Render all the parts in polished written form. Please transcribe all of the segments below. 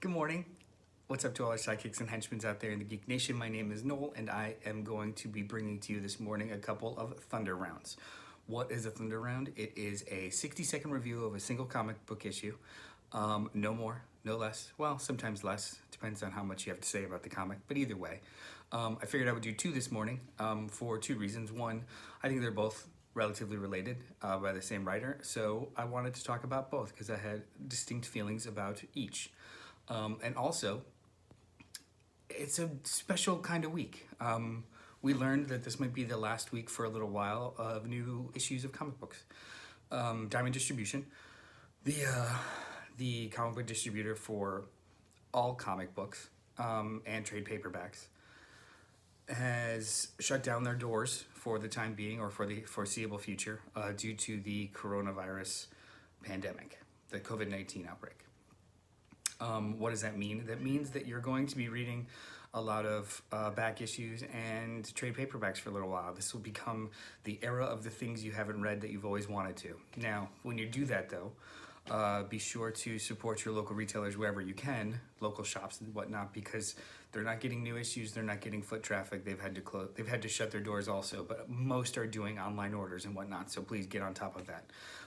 Good morning. What's up to all our sidekicks and henchmen out there in the Geek Nation? My name is Noel, and I am going to be bringing to you this morning a couple of Thunder Rounds. What is a Thunder Round? It is a 60-second review of a single comic book issue. No more, no less. Well, sometimes less. Depends on how much you have to say about the comic, but either way. I figured I would do two this morning for two reasons. One, I think they're both relatively related by the same writer, so I wanted to talk about both because I had distinct feelings about each. And also, it's a special kind of week. We learned that this might be the last week for a little while of new issues of comic books. Diamond Distribution, the comic book distributor for all comic books and trade paperbacks, has shut down their doors for the time being or for the foreseeable future due to the coronavirus pandemic, the COVID-19 outbreak. What does that mean? That means that you're going to be reading a lot of back issues and trade paperbacks for a little while. This will become the era of the things you haven't read that you've always wanted to. Now, when you do that though, be sure to support your local retailers wherever you can, local shops and whatnot, because they're not getting new issues, they're not getting foot traffic, they've had to close, they've had to shut their doors also, but most are doing online orders and whatnot, so please get on top of that.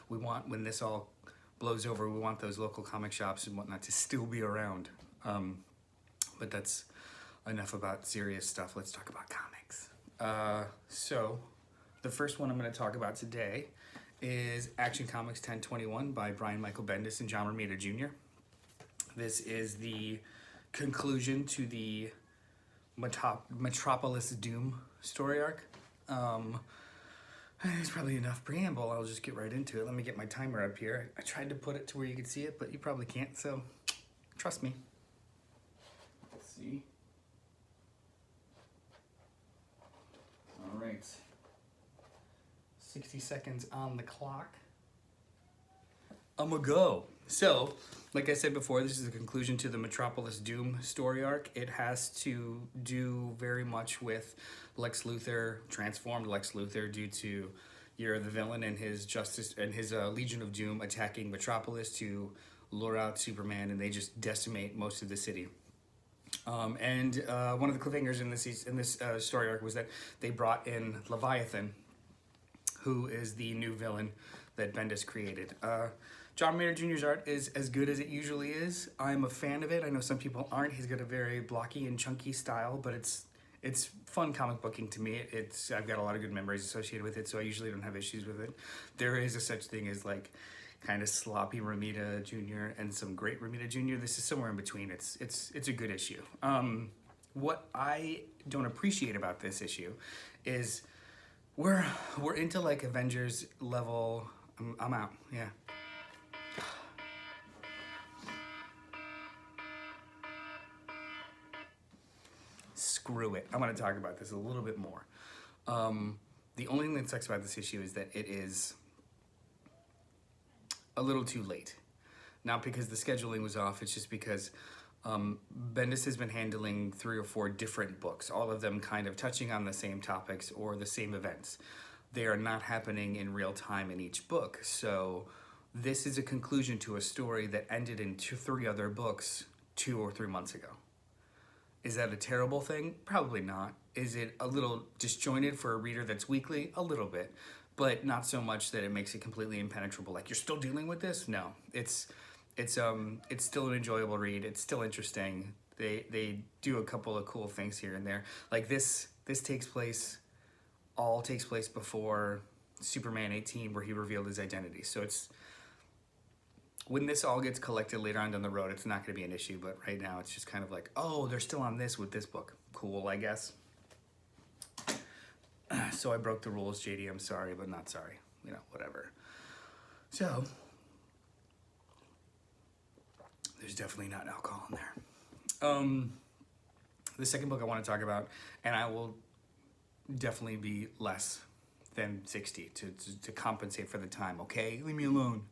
We want, when this all blows over, we want those local comic shops and whatnot to still be around. But that's enough about serious stuff. Let's talk about comics. So the first one I'm going to talk about today is Action Comics 1021 by Brian Michael Bendis and John Romita Jr. This is the conclusion to the Metropolis Doom story arc. There's probably enough preamble. I'll just get right into it. Let me get my timer up here. I tried to put it to where you could see it, but you probably can't, so trust me. Let's see. All right. 60 seconds on the clock. I'm gonna go. So, like I said before, this is the conclusion to the Metropolis Doom story arc. It has to do very much with Lex Luthor, transformed Lex Luthor, due to Year of the Villain and his Justice and his Legion of Doom attacking Metropolis to lure out Superman, and they just decimate most of the city. One of the cliffhangers in this story arc was that they brought in Leviathan, who is the new villain that Bendis created. John Romita Jr.'s art is as good as it usually is. I'm a fan of it. I know some people aren't. He's got a very blocky and chunky style, but it's fun comic booking to me. I've got a lot of good memories associated with it, so I usually don't have issues with it. There is a such thing as like kind of sloppy Romita Jr. and some great Romita Jr. This is somewhere in between. It's a good issue. What I don't appreciate about this issue is we're into like Avengers level. I'm out. Yeah. Screw it. I'm going to talk about this a little bit more. The only thing that sucks about this issue is that it is a little too late. Not because the scheduling was off, it's just because Bendis has been handling 3 or 4 different books, all of them kind of touching on the same topics or the same events. They are not happening in real time in each book, so this is a conclusion to a story that ended in 3 other books 2 or 3 months ago. Is that a terrible thing? Probably not. Is it a little disjointed for a reader that's weekly? A little bit, but not so much that it makes it completely impenetrable. Like, you're still dealing with this? No, it's still an enjoyable read. It's still interesting. They do a couple of cool things here and there. Like this takes place before Superman 18, where he revealed his identity. So when this all gets collected later on down the road, it's not going to be an issue, but right now it's just kind of like, oh, they're still on this with this book. Cool, I guess. So I broke the rules, JD. I'm sorry, but not sorry. You know, whatever. So there's definitely not alcohol in there. The second book I want to talk about, and I will definitely be less than 60 to compensate for the time, okay? Leave me alone.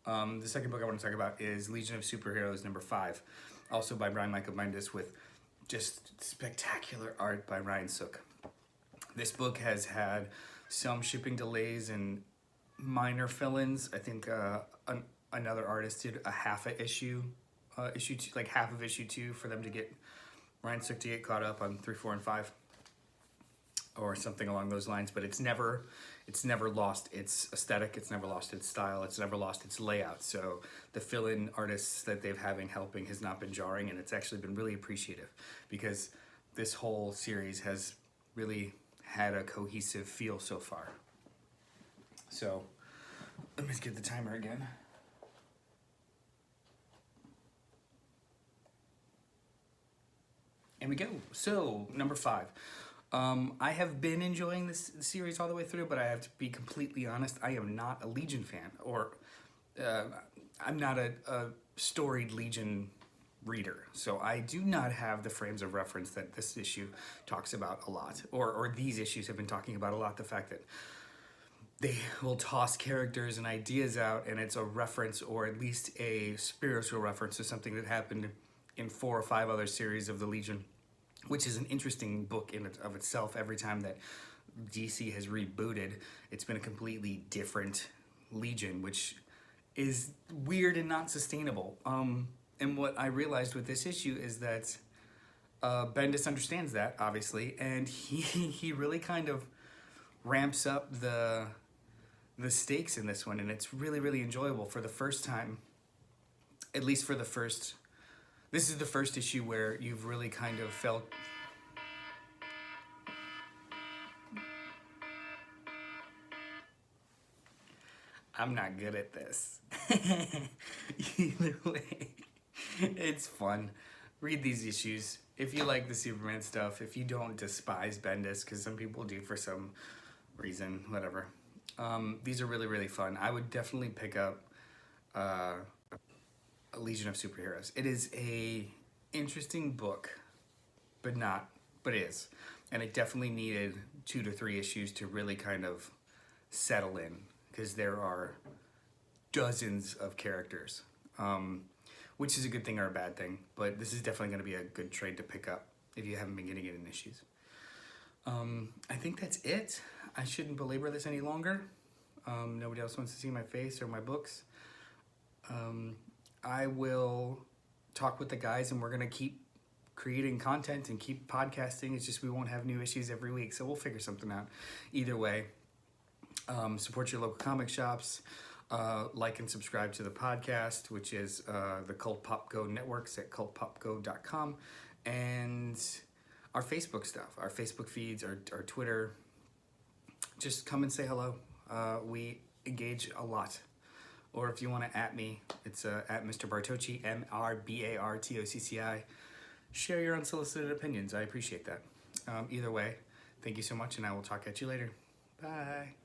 The second book I want to talk about is Legion of Superheroes number 5, also by Brian Michael Bendis, with just spectacular art by Ryan Sook. This book has had some shipping delays and minor fill-ins. I think another artist did a half a issue issue 2, like half of issue 2, for them to get Ryan Sook to get caught up on 3, 4, and 5, or something along those lines. But it's never lost its aesthetic. It's never lost its style. It's never lost its layout. So the fill-in artists that they've having helping has not been jarring, and it's actually been really appreciative, because this whole series has really had a cohesive feel so far. So let me just get the timer again. And we go. So number 5. I have been enjoying this series all the way through, but I have to be completely honest, I am not a Legion fan, or I'm not a storied Legion reader. So I do not have the frames of reference that this issue talks about a lot, or these issues have been talking about a lot. The fact that they will toss characters and ideas out, and it's a reference, or at least a spiritual reference to something that happened in 4 or 5 other series of the Legion, which is an interesting book in of itself. Every time that DC has rebooted, it's been a completely different Legion, which is weird and not sustainable. And what I realized with this issue is that Bendis understands that, obviously, and he really kind of ramps up the stakes in this one, and it's really, really enjoyable. For the first time, at least for the first, this is the first issue where you've really kind of felt I'm not good at this. Either way, it's fun. Read these issues. If you like the Superman stuff, if you don't despise Bendis, because some people do for some reason, whatever. These are really, really fun. I would definitely pick up a Legion of Superheroes. It is a interesting book, but it is. And it definitely needed 2 to 3 issues to really kind of settle in, because there are dozens of characters, which is a good thing or a bad thing, but this is definitely going to be a good trade to pick up if you haven't been getting it in issues. I think that's it. I shouldn't belabor this any longer. Nobody else wants to see my face or my books. I will talk with the guys, and we're going to keep creating content and keep podcasting. It's just we won't have new issues every week, so we'll figure something out. Either way, support your local comic shops. Like and subscribe to the podcast, which is the Cult Pop Go networks at cultpopgo.com, and our Facebook stuff, our Facebook feeds, our Twitter. Just come and say hello. We engage a lot. Or if you want to at me, it's at Mr. Bartocci, MRBARTOCCI. Share your unsolicited opinions. I appreciate that. Either way, thank you so much, and I will talk at you later. Bye.